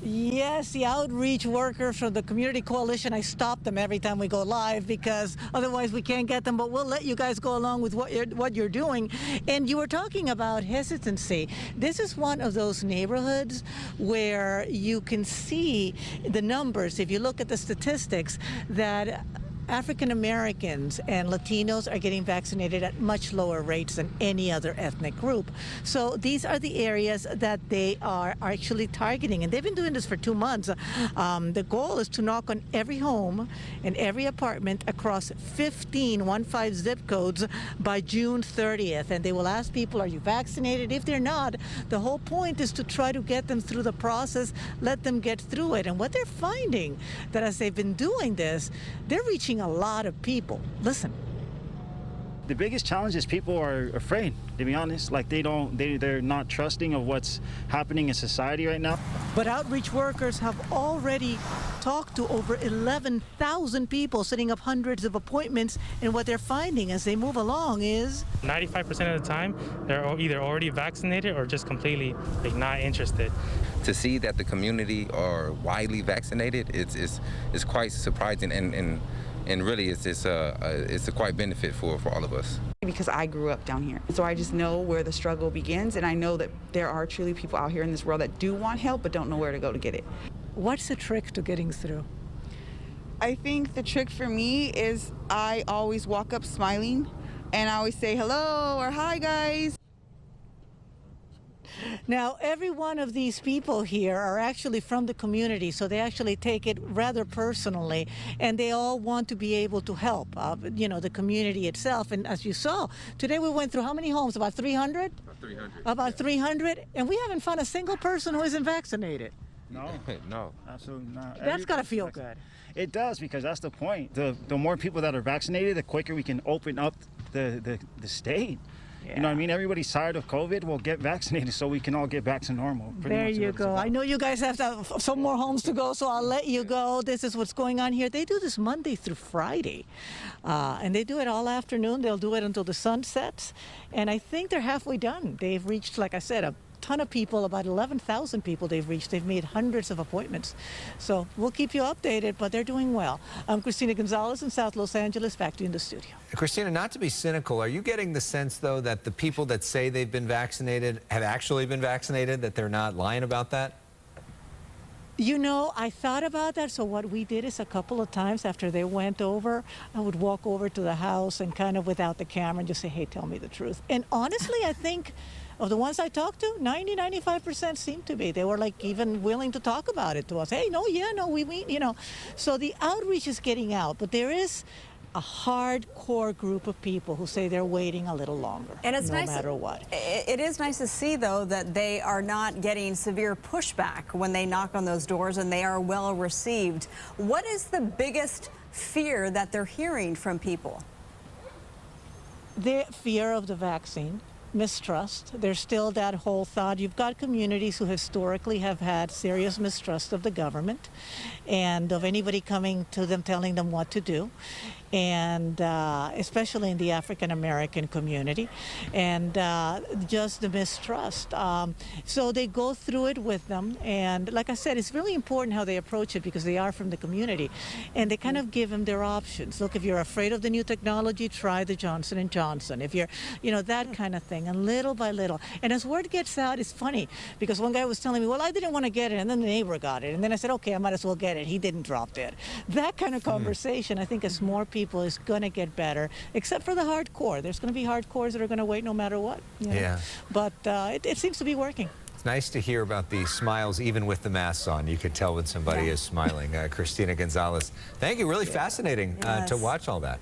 Yes, the outreach workers from the Community Coalition, I stop them every time we go live because otherwise we can't get them, but we'll let you guys go along with what you're doing. And you were talking about hesitancy. This is one of those neighborhoods where you can see the numbers, if you look at the statistics, that African Americans and Latinos are getting vaccinated at much lower rates than any other ethnic group. So these are the areas that they are actually targeting, and they've been doing this for 2 months. The goal is to knock on every home and every apartment across 15 zip codes by June 30th, and they will ask people, are you vaccinated? If they're not, the whole point is to try to get them through the process, let them get through it. And what they're finding, that as they've been doing this, they're reaching a lot of people. Listen. The biggest challenge is people are afraid, to be honest. Like they're not trusting of what's happening in society right now. But outreach workers have already talked to over 11,000 people, setting up hundreds of appointments, and what they're finding as they move along is 95% of the time they're either already vaccinated or just completely not interested. To see that the community are widely vaccinated, it's quite surprising, and really it's a quite benefit for all of us. Because I grew up down here, so I just know where the struggle begins, and I know that there are truly people out here in this world that do want help but don't know where to go to get it. What's the trick to getting through? I think the trick for me is I always walk up smiling, and I always say hello or hi guys. Now, every one of these people here are actually from the community, so they actually take it rather personally, and they all want to be able to help, the community itself. And as you saw, today we went through how many homes? About 300? About 300. About 300, and we haven't found a single person who isn't vaccinated. No, no, absolutely not. That's got to feel good. It does, because that's the point. The more people that are vaccinated, the quicker we can open up the state. Yeah. You know what I mean? Everybody's tired of COVID. We'll get vaccinated so we can all get back to normal. There you go. I know you guys have some more homes to go, so I'll let you go. This is what's going on here. They do this Monday through Friday, and they do it all afternoon. They'll do it until the sun sets, and I think they're halfway done. They've reached, like I said, a ton of people, about 11,000 people they've reached. They've made hundreds of appointments. So we'll keep you updated, but they're doing well. I'm Christina Gonzalez in South Los Angeles. Back to you in the studio. Christina, not to be cynical, are you getting the sense, though, that the people that say they've been vaccinated have actually been vaccinated, that they're not lying about that? You know, I thought about that, so what we did is a couple of times after they went over, I would walk over to the house and kind of without the camera and just say, hey, tell me the truth. And honestly, I think of the ones I talked to, 95% seem to be. They were like even willing to talk about it to us. Hey, we mean. So the outreach is getting out, but there is a hardcore group of people who say they're waiting a little longer, and it's no nice, matter what. It is nice to see, though, that they are not getting severe pushback when they knock on those doors, and they are well received. What is the biggest fear that they're hearing from people? The fear of the vaccine. Mistrust. There's still that whole thought. You've got communities who historically have had serious mistrust of the government and of anybody coming to them telling them what to do, and especially in the African American community, and just the mistrust. So they go through it with them, and like I said, it's really important how they approach it because they are from the community, and they kind of give them their options. Look, if you're afraid of the new technology, try the Johnson & Johnson. If you're, that kind of thing, and little by little. And as word gets out, it's funny because one guy was telling me, well, I didn't want to get it, and then the neighbor got it, and then I said, okay, I might as well get it. He didn't drop dead. That kind of conversation, I think, as more people is going to get better, except for the hardcore. There's going to be hardcores that are going to wait no matter what. Yeah. But it seems to be working. It's nice to hear about the smiles, even with the masks on. You could tell when somebody is smiling. Christina Gonzalez, thank you. Really fascinating to watch all that.